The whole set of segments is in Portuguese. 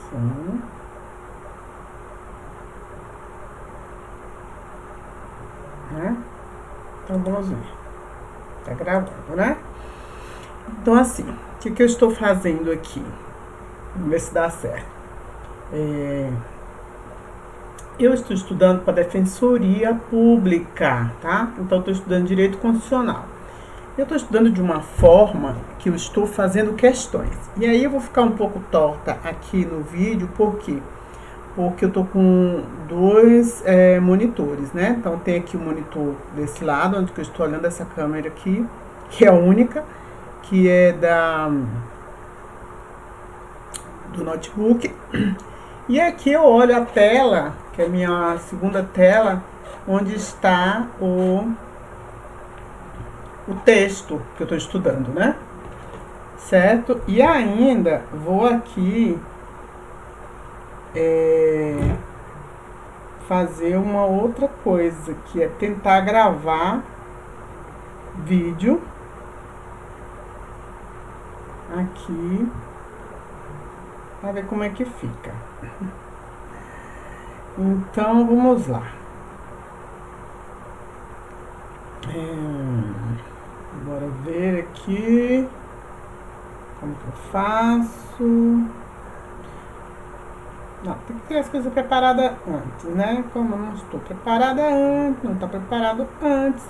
Sim. Né? Então vamos ver. Tá gravando, né? Então assim, o que eu estou fazendo aqui? Vamos ver se dá certo. Eu estou estudando para Defensoria Pública, tá? Então estou estudando Direito Constitucional. Eu estou estudando de uma forma que eu estou fazendo questões. E aí eu vou ficar um pouco torta aqui no vídeo, por quê? Porque eu tô com dois monitores, né? Então tem aqui o monitor desse lado, onde eu estou olhando essa câmera aqui, que é a única, que é do notebook. E aqui eu olho a tela, que é a minha segunda tela, onde está o texto que eu estou estudando, né? Certo? E ainda vou aqui fazer uma outra coisa, que é tentar gravar vídeo aqui para ver como é que fica. Então vamos lá. Bora ver aqui como que eu faço. Não, tem que ter as coisas preparadas antes, né? Como eu não estou preparada antes, não está preparado antes,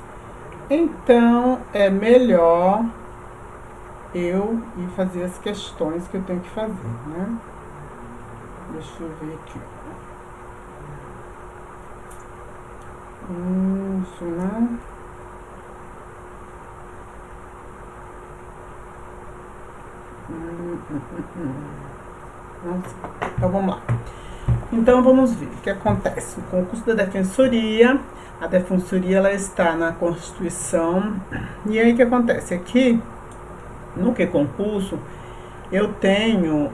então é melhor eu ir fazer as questões que eu tenho que fazer, né? Deixa eu ver aqui. Isso, né? Então vamos lá. Então vamos ver o que acontece. O concurso da Defensoria, a Defensoria ela está na Constituição. E aí o que acontece? Aqui, no que concurso, eu tenho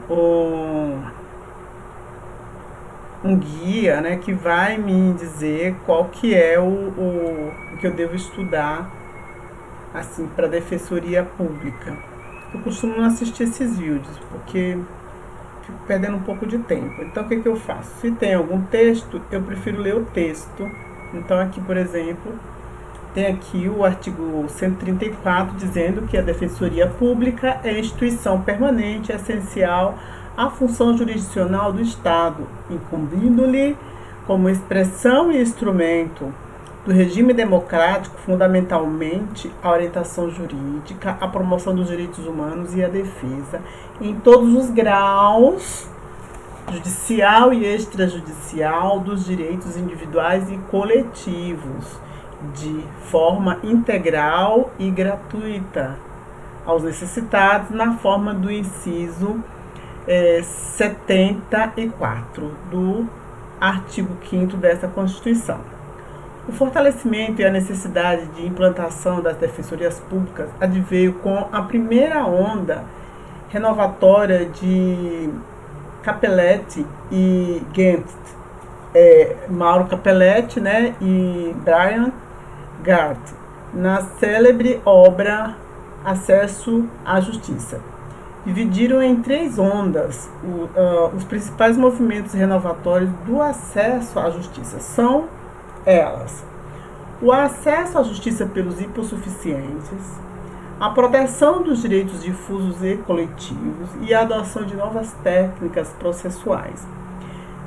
um guia, né, que vai me dizer qual que é o que eu devo estudar assim para Defensoria Pública. Eu costumo não assistir esses vídeos porque fico perdendo um pouco de tempo. Então o que eu faço? Se tem algum texto, eu prefiro ler o texto. Então aqui, por exemplo, tem aqui o artigo 134 dizendo que a Defensoria Pública é instituição permanente, essencial à função jurisdicional do Estado, incumbindo-lhe como expressão e instrumento do regime democrático, fundamentalmente a orientação jurídica, a promoção dos direitos humanos e a defesa em todos os graus, judicial e extrajudicial, dos direitos individuais e coletivos, de forma integral e gratuita aos necessitados, na forma do inciso 74 do artigo 5º dessa Constituição. O fortalecimento e a necessidade de implantação das defensorias públicas adveio com a primeira onda renovatória de Capelletti e Gent, Mauro Capelletti, né, e Brian Gart, na célebre obra Acesso à Justiça. Dividiram em 3 ondas os principais movimentos renovatórios do acesso à justiça. São elas: o acesso à justiça pelos hipossuficientes, a proteção dos direitos difusos e coletivos e a adoção de novas técnicas processuais.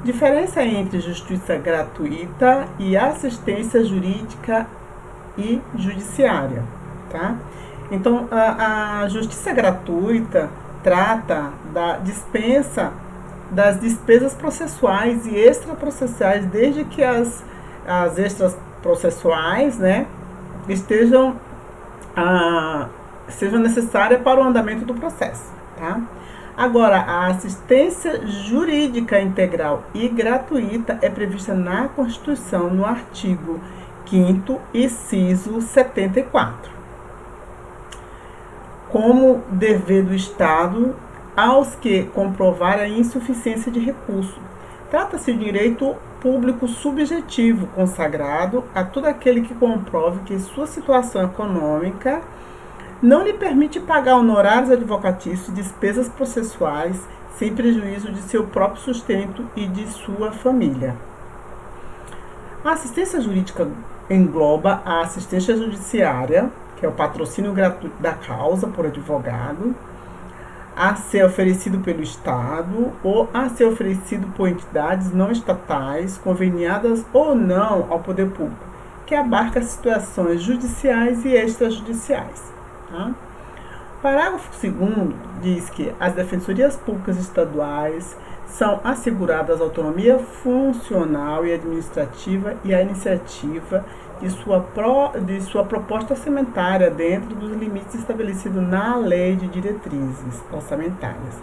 Diferença entre justiça gratuita e assistência jurídica e judiciária, tá? Então, a justiça gratuita trata da dispensa das despesas processuais e extraprocessuais, desde que as extras processuais, né, sejam necessárias para o andamento do processo, tá? Agora, a assistência jurídica integral e gratuita é prevista na Constituição, no artigo 5º, inciso 74, como dever do Estado aos que comprovar a insuficiência de recurso. Trata-se de direito público subjetivo, consagrado a todo aquele que comprove que sua situação econômica não lhe permite pagar honorários advocatícios e despesas processuais sem prejuízo de seu próprio sustento e de sua família. A assistência jurídica engloba a assistência judiciária, que é o patrocínio gratuito da causa por advogado, a ser oferecido pelo Estado ou a ser oferecido por entidades não estatais, conveniadas ou não ao poder público, que abarca situações judiciais e extrajudiciais. Tá? O parágrafo 2º diz que as defensorias públicas estaduais são asseguradas a autonomia funcional e administrativa e a iniciativa de sua proposta orçamentária dentro dos limites estabelecidos na Lei de Diretrizes Orçamentárias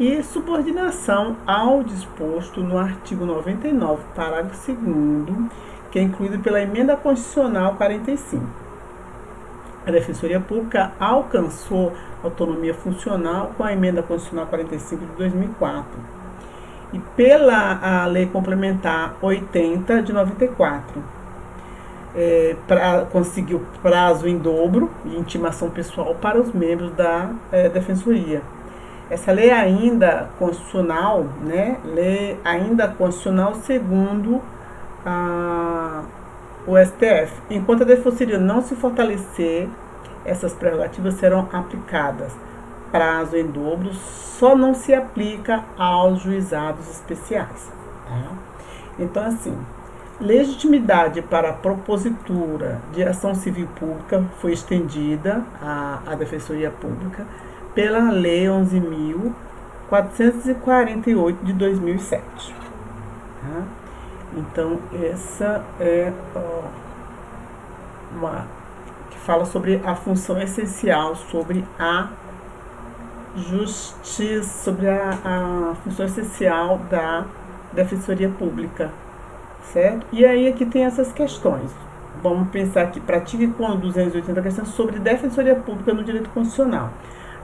e subordinação ao disposto no artigo 99, parágrafo 2º, que é incluído pela Emenda Constitucional 45. A Defensoria Pública alcançou autonomia funcional com a Emenda Constitucional 45 de 2004 e pela Lei Complementar 80 de 94. Conseguiu prazo em dobro e intimação pessoal para os membros da Defensoria. Essa lei ainda constitucional, lei ainda constitucional segundo o STF. Enquanto a Defensoria não se fortalecer, essas prerrogativas serão aplicadas. Prazo em dobro só não se aplica aos juizados especiais. Tá? Então, assim, legitimidade para a propositura de ação civil pública foi estendida à Defensoria Pública pela Lei 11.448 de 2007. Tá? Então, essa é uma que fala sobre a função essencial, sobre a justiça, sobre a função essencial da Defensoria Pública. Certo? E aí aqui tem essas questões. Vamos pensar aqui, pratique com 280 questões sobre Defensoria Pública no direito constitucional.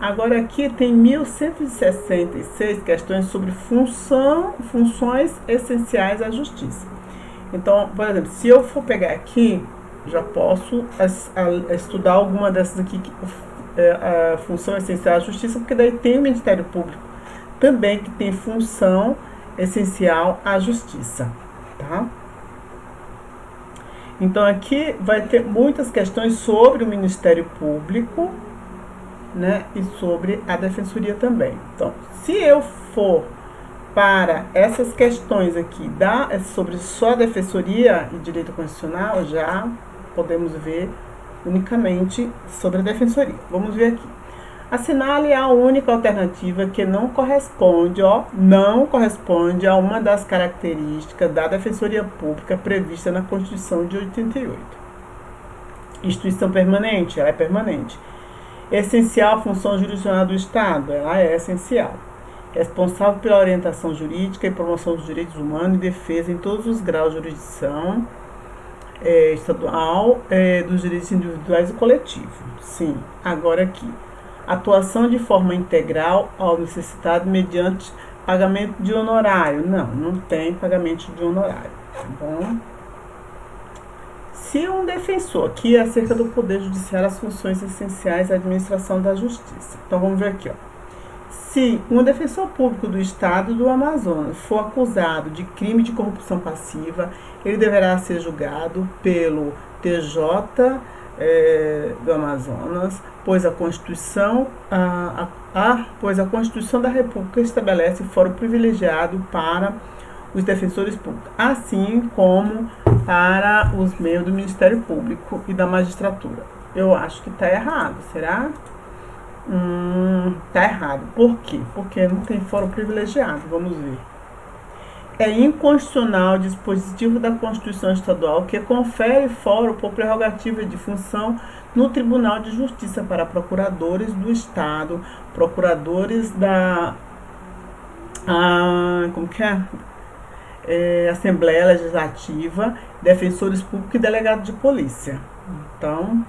Agora aqui tem 1.166 questões sobre funções essenciais à justiça. Então, por exemplo, se eu for pegar aqui, já posso estudar alguma dessas aqui, a função essencial à justiça, porque daí tem o Ministério Público também que tem função essencial à justiça. Tá? Então aqui vai ter muitas questões sobre o Ministério Público, e sobre a Defensoria também. Então, se eu for para essas questões aqui sobre só a Defensoria e Direito Constitucional, já podemos ver unicamente sobre a Defensoria. Vamos ver aqui. Assinale a única alternativa que não corresponde a uma das características da Defensoria Pública prevista na Constituição de 88. Instituição permanente, ela é permanente. Essencial à função jurisdicional do Estado, ela é essencial. Responsável pela orientação jurídica e promoção dos direitos humanos e defesa em todos os graus de jurisdição estadual dos direitos individuais e coletivos. Sim, agora aqui. Atuação de forma integral ao necessitado mediante pagamento de honorário. Não tem pagamento de honorário. Tá bom? Se um defensor, aqui é acerca do Poder Judiciário, as funções essenciais à administração da Justiça. Então, vamos ver aqui. Se um defensor público do Estado do Amazonas for acusado de crime de corrupção passiva, ele deverá ser julgado pelo TJ do Amazonas, pois a Constituição da República estabelece fórum privilegiado para os defensores públicos, assim como para os membros do Ministério Público e da magistratura. Eu acho que está errado, será? Está errado. Por quê? Porque não tem fórum privilegiado, vamos ver. É inconstitucional o dispositivo da Constituição Estadual que confere fórum por prerrogativa de função no Tribunal de Justiça para procuradores do Estado, procuradores da Assembleia Legislativa, defensores públicos e delegados de polícia. Então,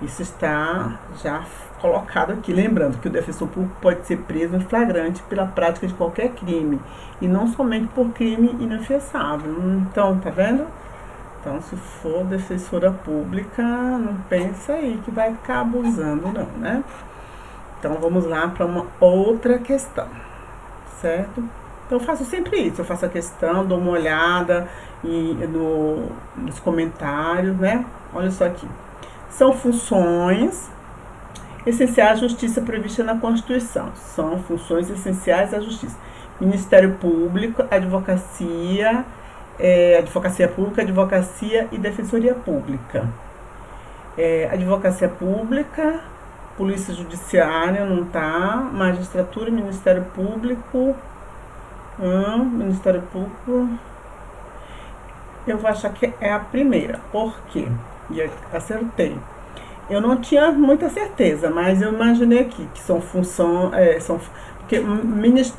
isso está já colocado aqui. Lembrando que o defensor público pode ser preso em flagrante pela prática de qualquer crime, e não somente por crime inafiançável. Então, tá vendo? Então, se for defensora pública, não pensa aí que vai ficar abusando, não, né? Então, vamos lá para uma outra questão, certo? Então eu faço sempre isso, eu faço a questão, dou uma olhada nos comentários, né? Olha só aqui. São funções essenciais à justiça prevista na Constituição. São funções essenciais à justiça. Ministério Público, advocacia pública, advocacia e defensoria pública. Advocacia pública, polícia judiciária, não tá, magistratura, Ministério Público, Ministério Público, eu vou achar que é a primeira, por quê? E acertei. Eu não tinha muita certeza, mas eu imaginei aqui que são porque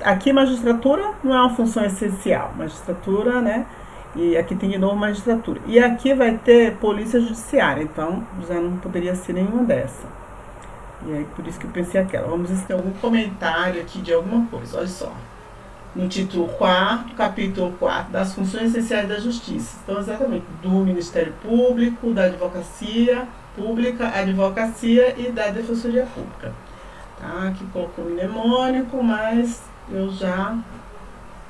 aqui magistratura não é uma função essencial, magistratura, né? E aqui tem de novo magistratura. E aqui vai ter polícia judiciária, então já não poderia ser nenhuma dessa. E aí por isso que eu pensei aquela. Vamos ver se tem algum comentário aqui de alguma coisa, olha só. No título 4, capítulo 4, das funções essenciais da justiça. Então, exatamente, do Ministério Público, da Advocacia Pública, Advocacia e da Defensoria Pública. Tá? Aqui colocou mnemônico, mas eu já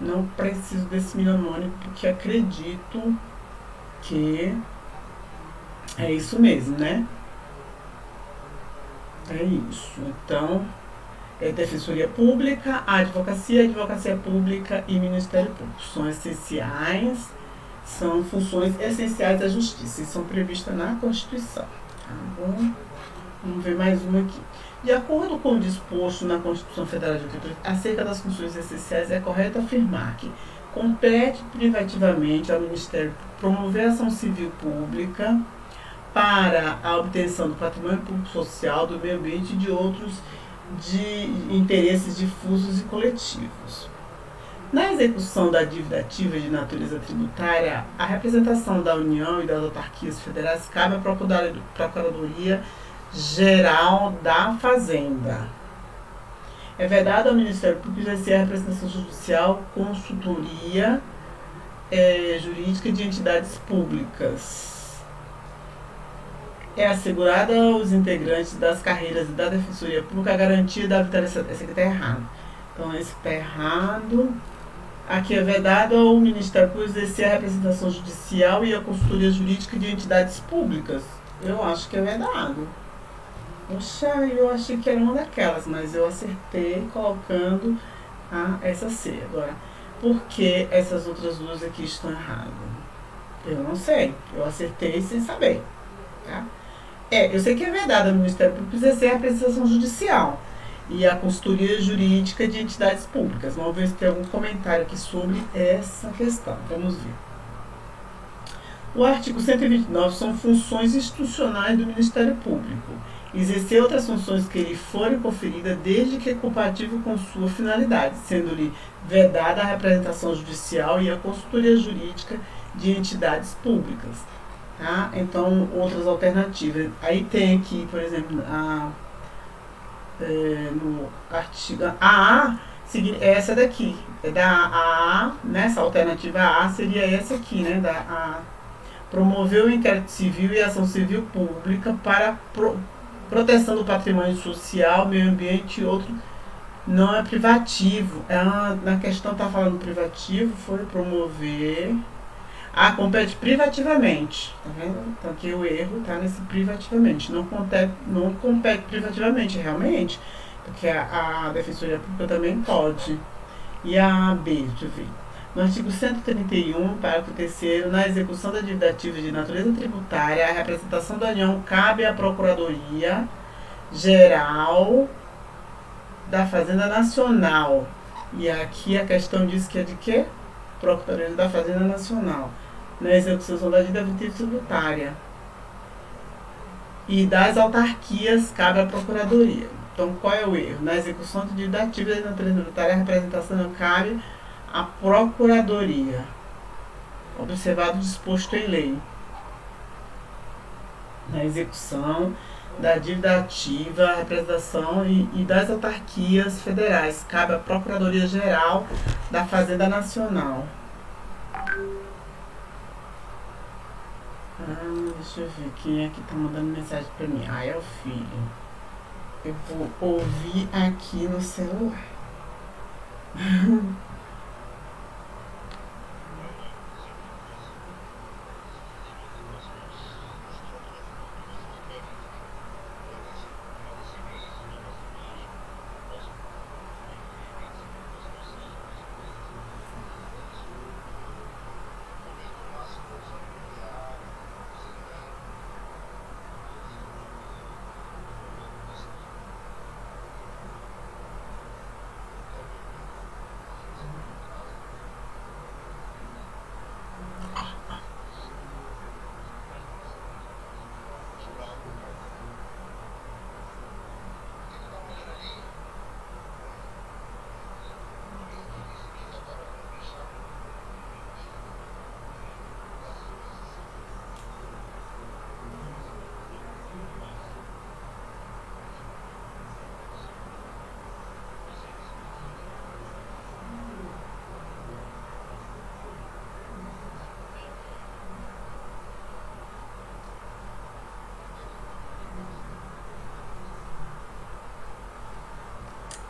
não preciso desse mnemônico, porque acredito que é isso mesmo, né? É isso. Então, Defensoria Pública, Advocacia Pública e Ministério Público. São essenciais, são funções essenciais da justiça e são previstas na Constituição. Tá bom? Vamos ver mais uma aqui. De acordo com o disposto na Constituição Federal de 88, acerca das funções essenciais, é correto afirmar que compete privativamente ao Ministério promover a ação civil pública para a obtenção do patrimônio público social, do meio ambiente e de outros de interesses difusos e coletivos. Na execução da dívida ativa de natureza tributária, a representação da União e das autarquias federais cabe à Procuradoria Geral da Fazenda. É vedado ao Ministério Público exercer a representação judicial, consultoria jurídica de entidades públicas. É assegurada aos integrantes das carreiras da Defensoria Pública a garantia da vitória. Esse aqui está errado. Então, esse está errado. Aqui é vedado ao Ministério Público exercer a representação judicial e a consultoria jurídica de entidades públicas. Eu acho que é vedado. Poxa, eu achei que era uma daquelas, mas eu acertei colocando essa C. Agora, por que essas outras duas aqui estão erradas? Eu não sei. Eu acertei sem saber. Tá? Eu sei que é vedado ao Ministério Público exercer a representação judicial e a consultoria jurídica de entidades públicas. Vamos ver se tem algum comentário aqui sobre essa questão. Vamos ver. O artigo 129 são funções institucionais do Ministério Público. Exercer outras funções que lhe forem conferidas desde que é compatível com sua finalidade, sendo-lhe vedada a representação judicial e a consultoria jurídica de entidades públicas. Tá? Então, outras alternativas. Aí tem aqui, por exemplo, no artigo AA, essa daqui. Da AA, nessa alternativa A seria essa aqui, né? Promover o inquérito civil e ação civil pública para proteção do patrimônio social, meio ambiente e outro. Não é privativo. Na questão está falando privativo, foi promover. Compete privativamente, tá vendo? Então aqui o erro está nesse privativamente, não compete privativamente, realmente, porque a Defensoria Pública também pode. E a B, deixa eu ver. No artigo 131, parágrafo 3º, na execução da dívida ativa de natureza tributária, a representação da União cabe à Procuradoria Geral da Fazenda Nacional. E aqui a questão diz que é de quê? Procuradoria da Fazenda Nacional. Na execução da dívida tributária. E das autarquias cabe à Procuradoria. Então, qual é o erro? Na execução de dívida ativa de natureza tributária, a representação não cabe à Procuradoria. Observado o disposto em lei. Na execução da dívida ativa, a representação e das autarquias federais cabe à Procuradoria Geral da Fazenda Nacional. Deixa eu ver quem é que tá mandando mensagem pra mim. É o filho. Eu vou ouvir aqui no celular.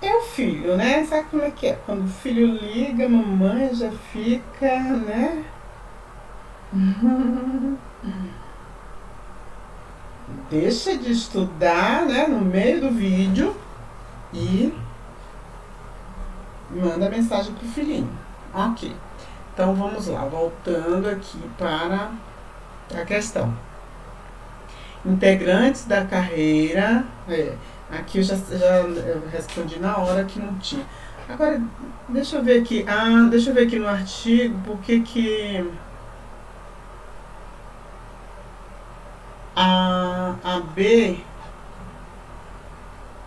É o filho, né? Sabe como é que é? Quando o filho liga, a mamãe já fica, né? Deixa de estudar, né? No meio do vídeo e manda mensagem pro filhinho. Ok. Então vamos lá, voltando aqui para a questão. Integrantes da carreira. Aqui eu respondi na hora que não tinha. Agora, deixa eu ver aqui. Deixa eu ver aqui no artigo porque que a B.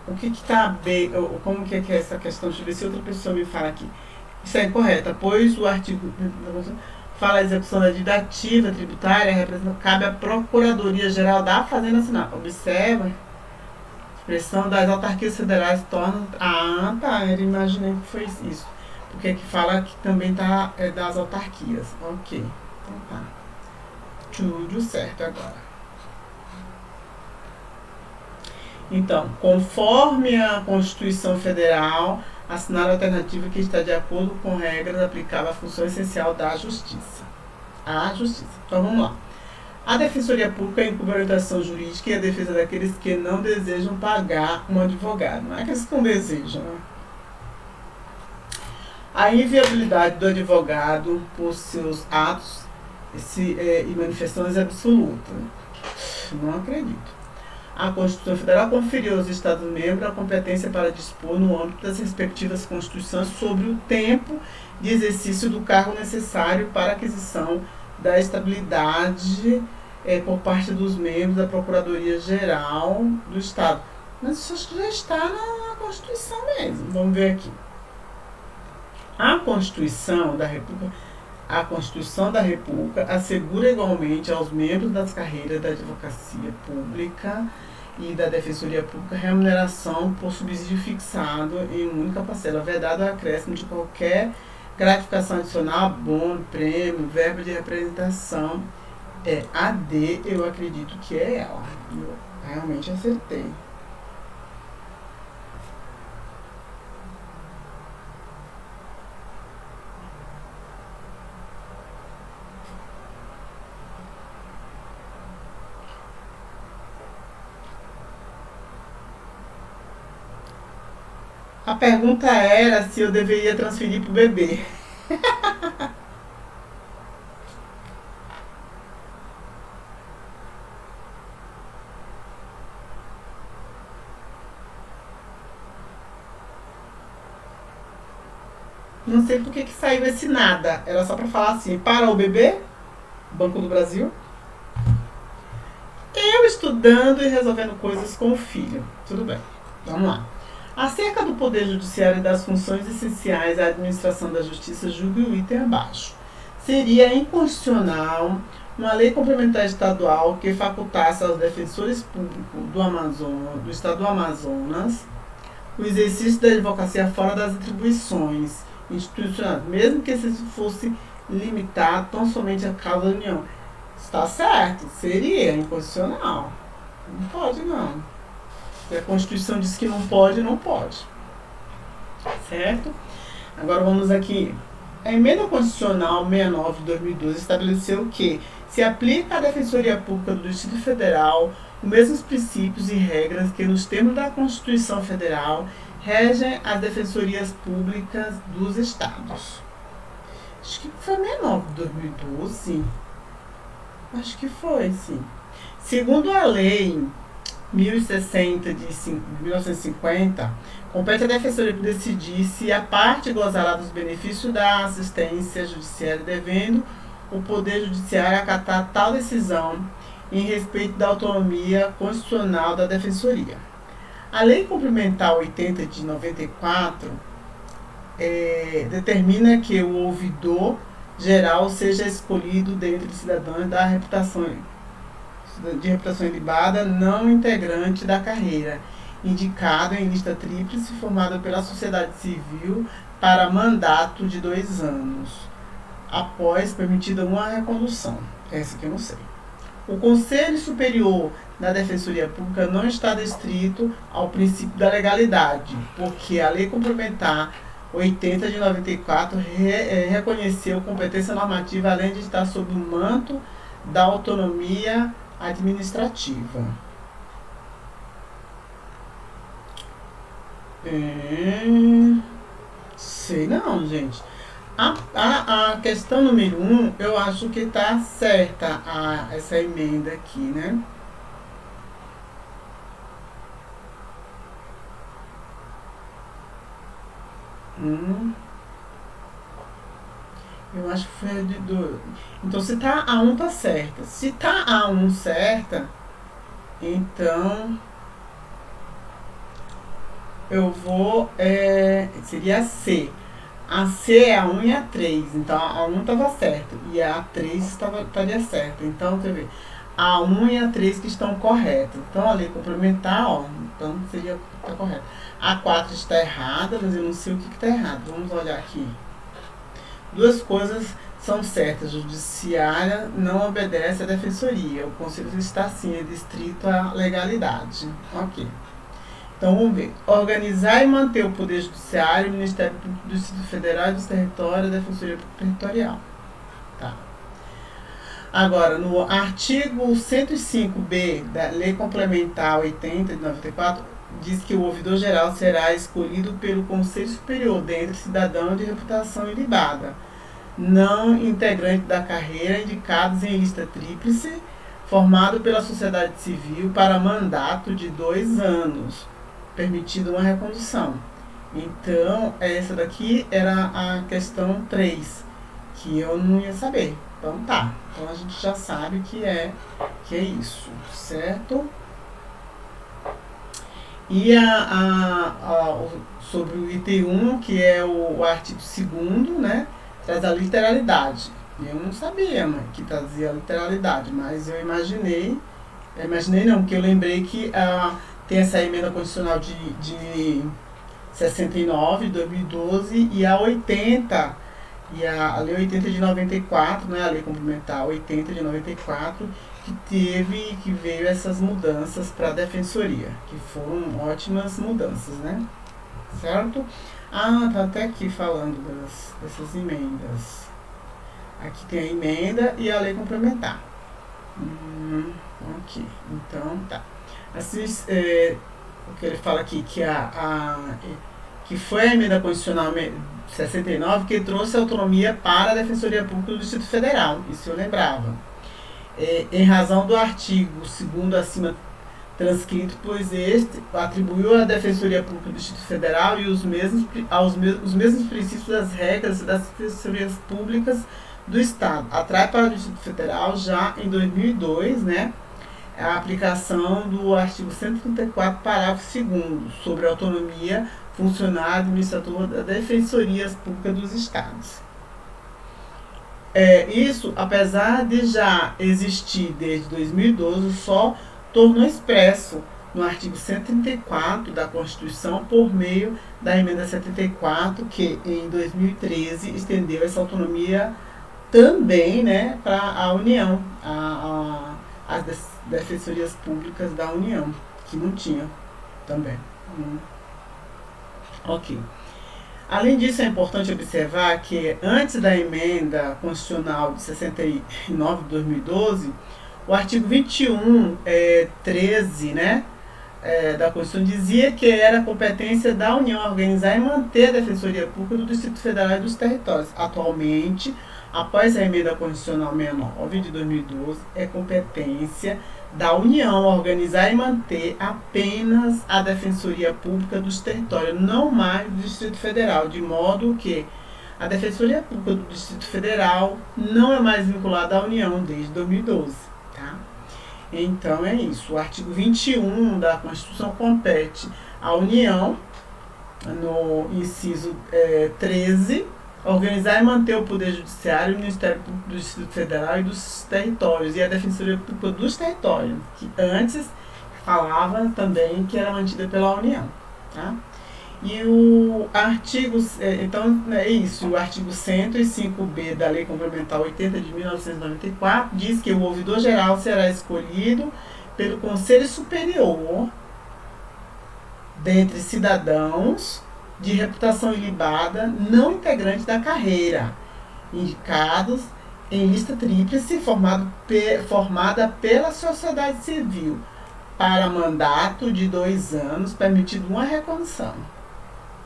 O que está a B? Como que é essa questão? Deixa eu ver se outra pessoa me fala aqui. Isso é incorreto, pois o artigo fala a execução da dívida ativa tributária, cabe à Procuradoria-Geral da Fazenda Nacional. Observa, a expressão das autarquias federais torna. Tá, eu imaginei que foi isso. Porque aqui fala que também tá das autarquias. Ok, então tá. Tudo certo agora. Então, conforme a Constituição Federal, assinar a alternativa que está de acordo com regras aplicáveis à função essencial da Justiça. A Justiça. Então, vamos lá. A Defensoria Pública inclui a orientação jurídica e a defesa daqueles que não desejam pagar um advogado. Não é que eles não desejam, né? A inviabilidade do advogado por seus atos e manifestações é absoluta. Não acredito. A Constituição Federal conferiu aos Estados-membros a competência para dispor, no âmbito das respectivas constituições, sobre o tempo de exercício do cargo necessário para a aquisição da estabilidade por parte dos membros da Procuradoria-Geral do Estado. Mas isso acho que já está na Constituição mesmo. Vamos ver aqui. A Constituição da República assegura igualmente aos membros das carreiras da advocacia pública e da Defensoria Pública remuneração por subsídio fixado em única parcela, vedado ao acréscimo de qualquer gratificação adicional, abono, prêmio, verba de representação. A D, eu acredito que é ela. Eu realmente acertei. A pergunta era se eu deveria transferir para o bebê. Não sei por que saiu esse nada. Era só para falar assim, para o bebê, Banco do Brasil. Eu estudando e resolvendo coisas com o filho. Tudo bem, vamos lá. Acerca do Poder Judiciário e das funções essenciais à administração da Justiça, julgue o item abaixo. Seria inconstitucional uma lei complementar estadual que facultasse aos defensores públicos do Estado do Amazonas o exercício da advocacia fora das atribuições institucionais, mesmo que esse fosse limitado tão somente à causa da União. Está certo, seria inconstitucional. Não pode, não. Se a Constituição diz que não pode, não pode. Certo? Agora vamos aqui. A emenda constitucional 69 de 2012 estabeleceu que se aplica à Defensoria Pública do Distrito Federal os mesmos princípios e regras que, nos termos da Constituição Federal, regem as defensorias públicas dos estados. Acho que foi 69 de 2012. Acho que foi, sim. Segundo a lei 1060 de 1950, compete à Defensoria decidir se a parte gozará dos benefícios da assistência judiciária, devendo o Poder Judiciário acatar tal decisão em respeito da autonomia constitucional da Defensoria. A Lei Complementar 80 de 94 determina que o ouvidor geral seja escolhido dentre cidadãos de reputação ilibada não integrante da carreira, indicado em lista tríplice formada pela sociedade civil para mandato de 2 anos, após permitida uma recondução. Essa que eu não sei. O Conselho Superior da Defensoria Pública não está restrito ao princípio da legalidade, porque a Lei Complementar 80 de 94 reconheceu competência normativa, além de estar sob o manto da autonomia administrativa. Sei não, gente. A questão número 1, eu acho que está certa essa emenda aqui, né? Eu acho que foi a de 2. Então, se tá a 1 tá certa. Se tá a 1 certa, então eu vou. Seria a C. A C é a 1 e a 3. Então, a 1 estava certa. E a 3 estaria certa. Então, deixa eu ver. A 1 e a 3 que estão corretas. Então, a lei complementar, ó. Então, seria tá correta. A 4 está errada, mas eu não sei o que está errado. Vamos olhar aqui. Duas coisas são certas. A judiciária não obedece à defensoria. O conselho está, sim, restrito à legalidade. Ok. Então, vamos ver. Organizar e manter o Poder Judiciário, o Ministério Público do Distrito Federal e dos Territórios, a Defensoria Territorial. Tá. Agora, no artigo 105b da Lei Complementar 80 de 94, diz que o ouvidor geral será escolhido pelo Conselho Superior dentre cidadãos de reputação ilibada, não integrante da carreira, indicados em lista tríplice, formado pela sociedade civil para mandato de 2 anos, permitida uma recondução. Então, essa daqui era a questão 3, que eu não ia saber. Então tá, então a gente já sabe que é isso, certo? E sobre o item 1, que é o artigo 2º, né, traz a literalidade. Eu não sabia, mãe, que trazia a literalidade, mas eu imaginei não, porque eu lembrei que tem essa emenda constitucional de 69, 2012, e a 80, e a lei 80 de 94, né, a lei complementar 80 de 94, que veio essas mudanças para a defensoria, que foram ótimas mudanças, né? Certo? Tá até aqui falando dessas emendas. Aqui tem a emenda e a lei complementar. Ok, então tá. Assim, o que ele fala aqui, que foi a emenda constitucional 69 que trouxe autonomia para a Defensoria Pública do Distrito Federal, isso eu lembrava. Em razão do artigo 2º acima transcrito, pois este atribuiu à Defensoria Pública do Distrito Federal e os mesmos princípios das regras das defensorias públicas do Estado. Atrai para o Distrito Federal já em 2002, né, a aplicação do artigo 134, parágrafo 2º, sobre a autonomia funcionário administrador das defensorias públicas dos Estados. Isso, apesar de já existir desde 2012, só tornou expresso no artigo 134 da Constituição por meio da emenda 74, que em 2013 estendeu essa autonomia também, né, para a União, as defensorias públicas da União, que não tinha também. Ok. Além disso, é importante observar que antes da emenda constitucional de 69 de 2012, o artigo 21, 13, né, da Constituição dizia que era competência da União organizar e manter a Defensoria Pública do Distrito Federal e dos territórios. Atualmente, após a emenda constitucional 69 de 2012, é competência da União organizar e manter apenas a Defensoria Pública dos territórios, não mais do Distrito Federal, de modo que a Defensoria Pública do Distrito Federal não é mais vinculada à União desde 2012. Tá? Então é isso. O artigo 21 da Constituição compete à União, no inciso 13, organizar e manter o Poder Judiciário, o Ministério Público do Distrito Federal e dos territórios, e a Defensoria Pública dos territórios, que antes falava também que era mantida pela União. Tá? E o artigo, então é isso, o artigo 105b da Lei Complementar 80 de 1994 diz que o ouvidor-geral será escolhido pelo Conselho Superior dentre cidadãos de reputação ilibada, não integrantes da carreira, indicados em lista tríplice formada pela sociedade civil, para mandato de 2 anos, permitido uma recondução.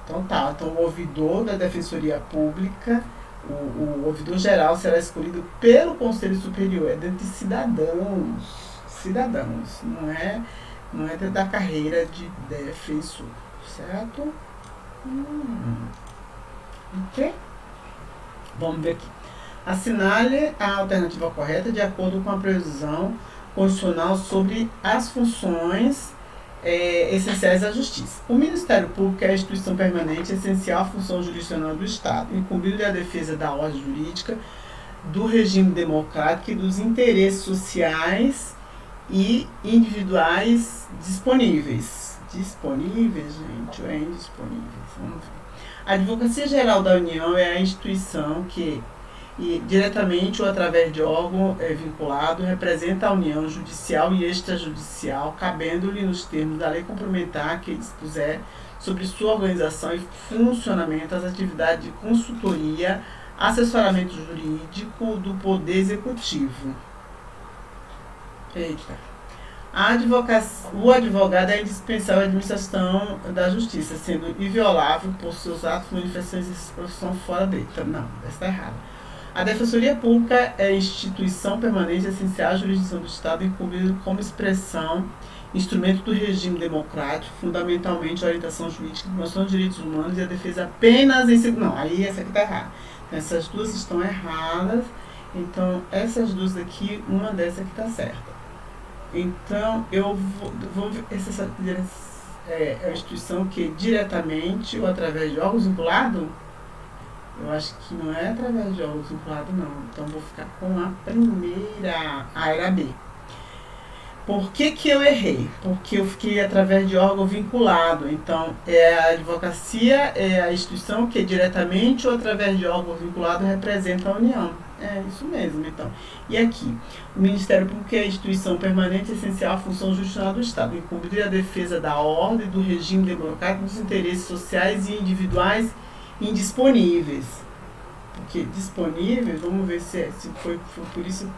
Então o ouvidor da Defensoria Pública, o ouvidor geral será escolhido pelo Conselho Superior, é dentre cidadãos, não é da carreira de defensor, certo? Ok? Vamos ver aqui. Assinale a alternativa correta de acordo com a previsão constitucional sobre as funções essenciais da Justiça. O Ministério Público é a instituição permanente essencial à função jurisdicional do Estado, incumbido à defesa da ordem jurídica, do regime democrático e dos interesses sociais e individuais disponíveis. Disponíveis, gente, ou é indisponíveis? Vamos ver. A Advocacia Geral da União é a instituição que, diretamente ou através de órgão vinculado, representa a União judicial e extrajudicial, cabendo-lhe nos termos da lei complementar que dispuser sobre sua organização e funcionamento as atividades de consultoria, assessoramento jurídico do Poder Executivo. Eita. O advogado é indispensável à administração da justiça, sendo inviolável por seus atos, manifestações e profissão fora dele. Não, essa está errada. A Defensoria Pública é instituição permanente essencial à jurisdição do Estado, incluído como expressão, instrumento do regime democrático, fundamentalmente a orientação jurídica, a promoção dos direitos humanos e a defesa apenas em segundo. Não, aí essa aqui está errada. Então, essas duas estão erradas. Então, essas duas aqui, uma dessa aqui está certa. Então, eu vou ver essa é a instituição que diretamente ou através de órgãos vinculados. Eu acho que não é através de órgãos vinculados, não. Então, vou ficar com a primeira. A era B. Por que eu errei? Porque eu fiquei através de órgão vinculado. Então, a advocacia é a instituição que diretamente ou através de órgão vinculado representa a União. É isso mesmo, então. E aqui, o Ministério Público é a instituição permanente essencial à função jurisdicional do Estado, incumbindo a defesa da ordem, do regime democrático, dos interesses sociais e individuais indisponíveis. Porque disponíveis, vamos ver se foi por isso.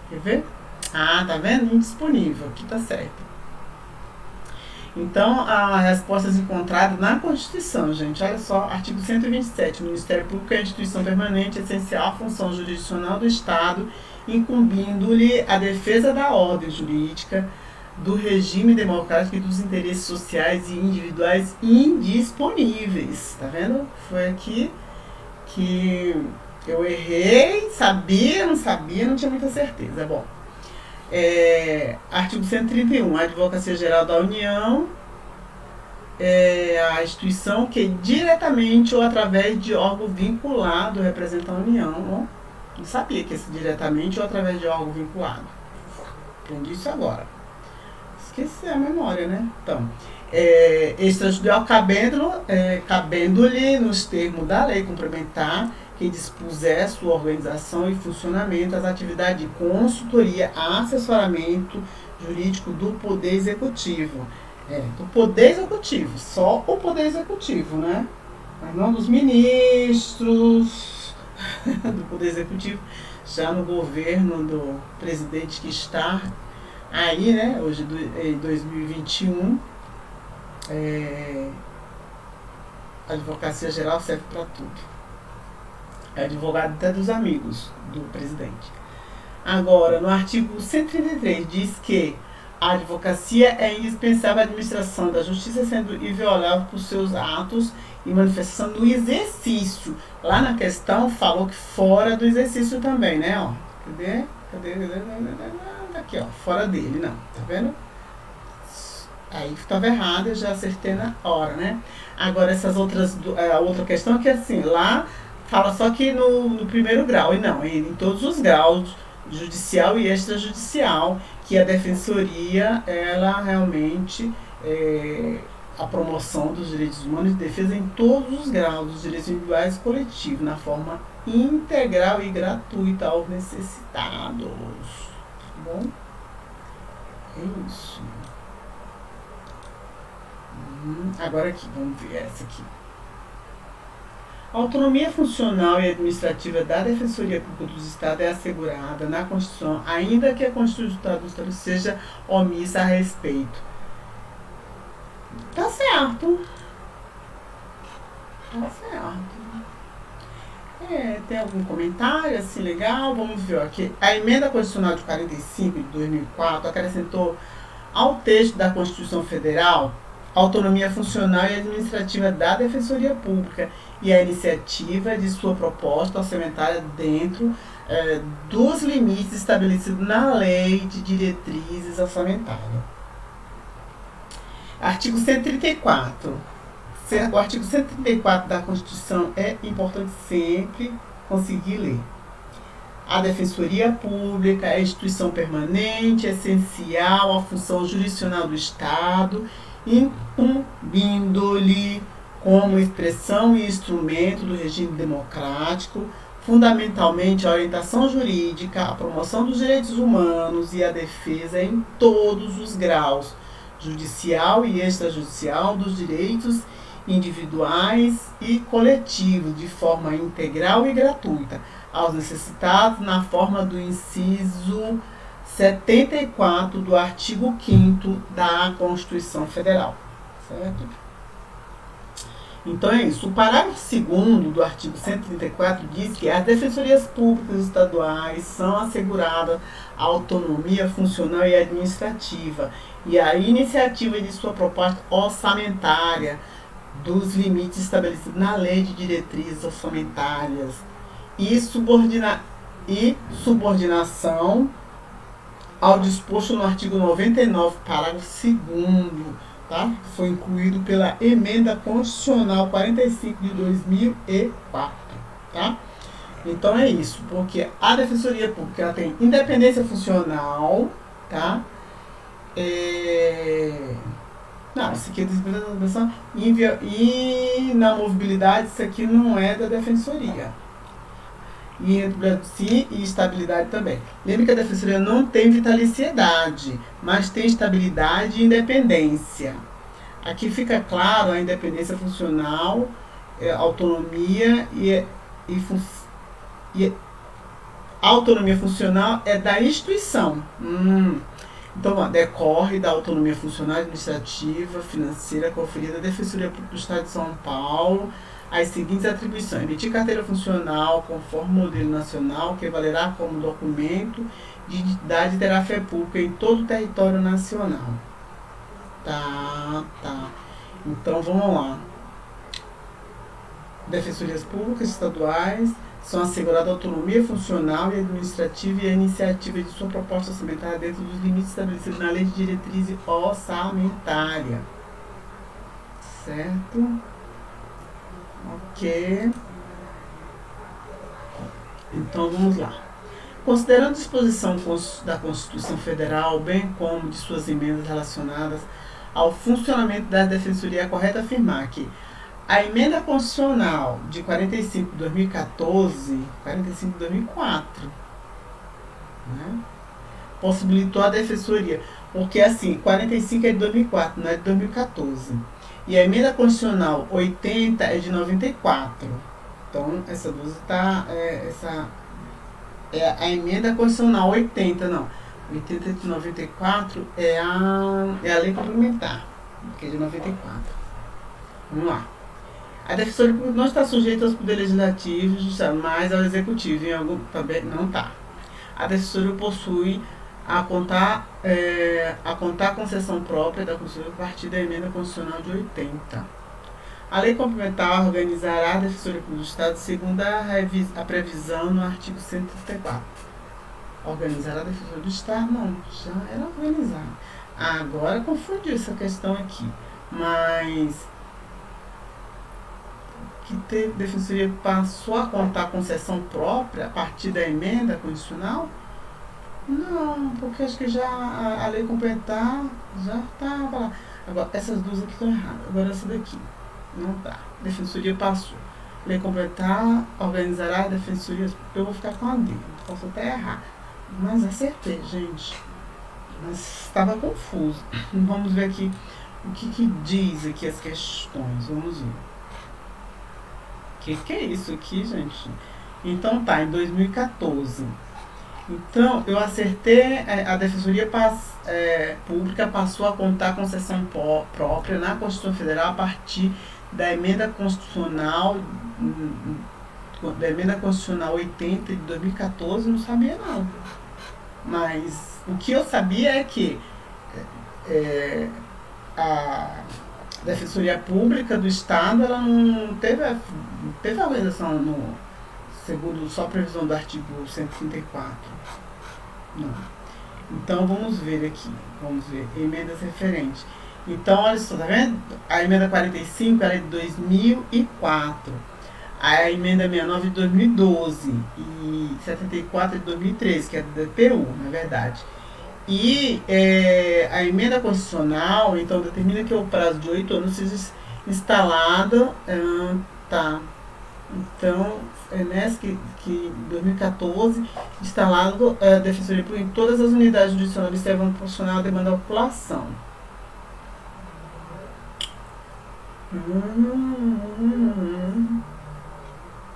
Quer ver? Ah, tá vendo? Indisponível. Aqui tá certo. Então, as respostas encontradas na Constituição, gente. Olha só, artigo 127. O Ministério Público é a instituição permanente essencial à função jurisdicional do Estado, incumbindo-lhe a defesa da ordem jurídica, do regime democrático e dos interesses sociais e individuais indisponíveis. Tá vendo? Foi aqui que eu errei, sabia, não tinha muita certeza. Bom. Artigo 131. A Advocacia Geral da União é a instituição que diretamente ou através de órgão vinculado representa a União. Não sabia que esse diretamente ou através de órgão vinculado. Aprendi isso agora. Esqueci a memória, né? Então, extrajudicial cabendo-lhe nos termos da lei complementar que dispuser sua organização e funcionamento, as atividades de consultoria, assessoramento jurídico do Poder Executivo. Do Poder Executivo, só o Poder Executivo, né? mas não dos ministros do Poder Executivo, já no governo do presidente que está aí, né, hoje em 2021, a advocacia geral serve para tudo. É advogado até dos amigos do presidente. Agora, no artigo 133 diz que a advocacia é indispensável à administração da justiça, sendo inviolável por seus atos e manifestação do exercício. Lá na questão falou que fora do exercício também, né? Ó, cadê? Aqui, ó, fora dele, não. Tá vendo? Aí estava errado, eu já acertei na hora, né? Agora, essas outras, a outra questão é que assim, lá fala só que no primeiro grau, e não, em todos os graus, judicial e extrajudicial, que a defensoria, ela realmente, a promoção dos direitos humanos e defesa em todos os graus, dos direitos individuais e coletivos, na forma integral e gratuita aos necessitados. Tá bom? É isso. Agora aqui, vamos ver essa aqui. A autonomia funcional e administrativa da Defensoria Pública dos Estados é assegurada na Constituição, ainda que a Constituição do Estado seja omissa a respeito. Tá certo. Tá certo. Tem algum comentário assim legal? Vamos ver aqui. A emenda constitucional de 45 de 2004 acrescentou ao texto da Constituição Federal a autonomia funcional e administrativa da Defensoria Pública e a iniciativa de sua proposta orçamentária dentro dos limites estabelecidos na Lei de Diretrizes Orçamentárias. Artigo 134. O artigo 134 da Constituição é importante sempre conseguir ler. A Defensoria Pública é instituição permanente, essencial à função jurisdicional do Estado, incumbindo-lhe como expressão e instrumento do regime democrático, fundamentalmente a orientação jurídica, a promoção dos direitos humanos e a defesa em todos os graus, judicial e extrajudicial, dos direitos individuais e coletivos, de forma integral e gratuita, aos necessitados, na forma do inciso 74 do artigo 5º da Constituição Federal. Certo? Então é isso. O parágrafo 2º do artigo 134 diz que as defensorias públicas estaduais são asseguradas a autonomia funcional e administrativa e a iniciativa de sua proposta orçamentária dos limites estabelecidos na Lei de Diretrizes Orçamentárias e subordinação ao disposto no artigo 99, parágrafo 2º, tá? Foi incluído pela Emenda Constitucional 45 de 2004, tá? Então é isso, porque a Defensoria Pública ela tem independência funcional, tá? Não, isso aqui é da e na mobilidade isso aqui não é da Defensoria. E sim, e estabilidade também. Lembre que a Defensoria não tem vitaliciedade, mas tem estabilidade e independência. Aqui fica claro a independência funcional, autonomia e a autonomia funcional é da instituição. Então, decorre da autonomia funcional, administrativa, financeira conferida à Defensoria Pública do Estado de São Paulo as seguintes atribuições: emitir carteira funcional conforme o modelo nacional, que valerá como documento de identidade e terá fé pública em todo o território nacional. Tá. Então, vamos lá. Defensorias públicas estaduais são asseguradas autonomia funcional e administrativa e a iniciativa de sua proposta orçamentária dentro dos limites estabelecidos na Lei de Diretrizes Orçamentária. Certo? Ok. Então, vamos lá. Considerando a disposição da Constituição Federal, bem como de suas emendas relacionadas ao funcionamento da Defensoria, é correto afirmar que a emenda constitucional de 45 de 2014, 45 de 2004, né, possibilitou a Defensoria, porque assim, 45 é de 2004, não é de 2014. E a emenda constitucional 80 é de 94. Então, essa blusa tá. Essa é a emenda constitucional 80, não. 80 de 94 é a lei complementar, que é de 94. Vamos lá. A Defensoria Pública não está sujeita aos poderes legislativos, mas ao executivo, em algum também não está. A Defensoria possui a contar concessão própria da Constituição a partir da emenda constitucional de 80. A lei complementar organizará a Defensoria Pública do Estado segundo a previsão no artigo 134. Organizar a Defensoria do Estado, não, já era organizar. Agora confundiu essa questão aqui, mas que a Defensoria passou a contar concessão própria a partir da emenda constitucional? Não, porque acho que já a lei complementar já estava lá. Agora, essas duas aqui estão erradas. Agora essa daqui não tá. Defensoria passou. Lei complementar organizará a defensoria. Eu vou ficar com a D. Posso até errar. Mas acertei, gente. Mas estava confuso. Vamos ver aqui o que diz aqui as questões. Vamos ver. Que é isso aqui, gente? Então tá, em 2014. Então, eu acertei, a Defensoria Pública passou a contar concessão própria na Constituição Federal a partir da emenda constitucional 80 de 2014, não sabia não. Mas o que eu sabia é que a Defensoria Pública do Estado ela não teve a organização segundo só a previsão do artigo 134. Não. Então vamos ver aqui. Vamos ver emendas referentes. Então, olha só, tá vendo? A emenda 45 ela é de 2004. A emenda 69 de 2012. E 74 de 2013, que é da DPU, na verdade. E a emenda constitucional, então, determina que o prazo de 8 anos seja instalado. Tá. Então, é nessa que em 2014, instalado a Defensoria Pública em todas as unidades judiciais observando proporcional à demanda da população.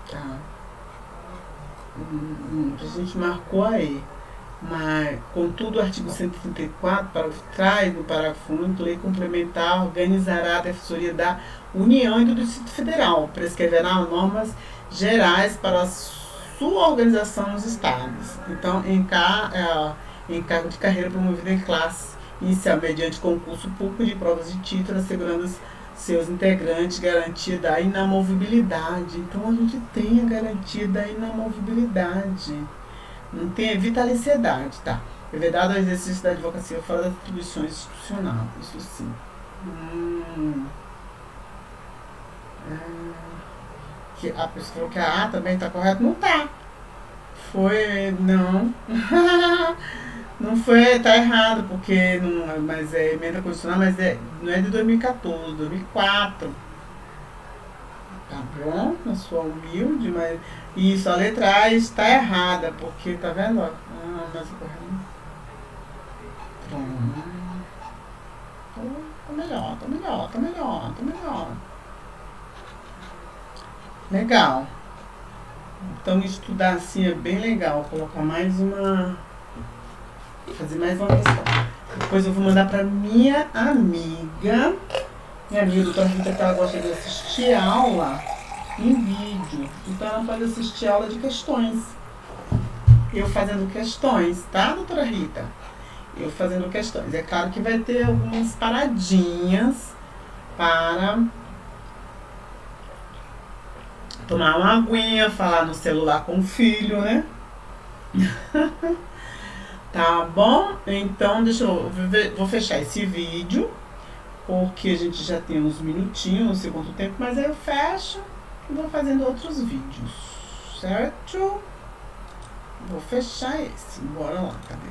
Tá. A gente marcou aí. Mas, contudo, o artigo 134 traz no parágrafo único, lei complementar organizará a Defensoria da União e do Distrito Federal, prescreverá normas gerais para a sua organização nos estados. Então, encargo de carreira promovido em classe inicial mediante concurso público de provas de título, assegurando os seus integrantes garantia da inamovibilidade. Então, a gente tem a garantia da inamovibilidade. Não tem vitaliciedade, tá? É vedado ao exercício da advocacia fora das atribuições institucionais. Isso sim. Que a pessoa falou que a A também está correta. Não tá. Foi. Não. Não foi. Tá errado, porque. Não, mas é emenda constitucional, mas não é de 2014, 2004. Tá bom? Eu sou humilde, mas. Isso, a letra A está errada, porque, tá vendo? Mas correndo. Pronto. Tá melhor. Legal. Então, estudar assim é bem legal. Colocar mais uma. Fazer mais uma questão. Depois eu vou mandar pra minha amiga. Minha amiga doutora Rita, que ela gosta de assistir aula em vídeo. Então ela pode assistir aula de questões. Eu fazendo questões, tá, doutora Rita? Eu fazendo questões. É claro que vai ter algumas paradinhas para tomar uma aguinha, falar no celular com o filho, né? Tá bom? Então, vou fechar esse vídeo, porque a gente já tem uns minutinhos no segundo tempo, mas aí eu fecho e vou fazendo outros vídeos, certo? Vou fechar esse. Bora lá, cadê?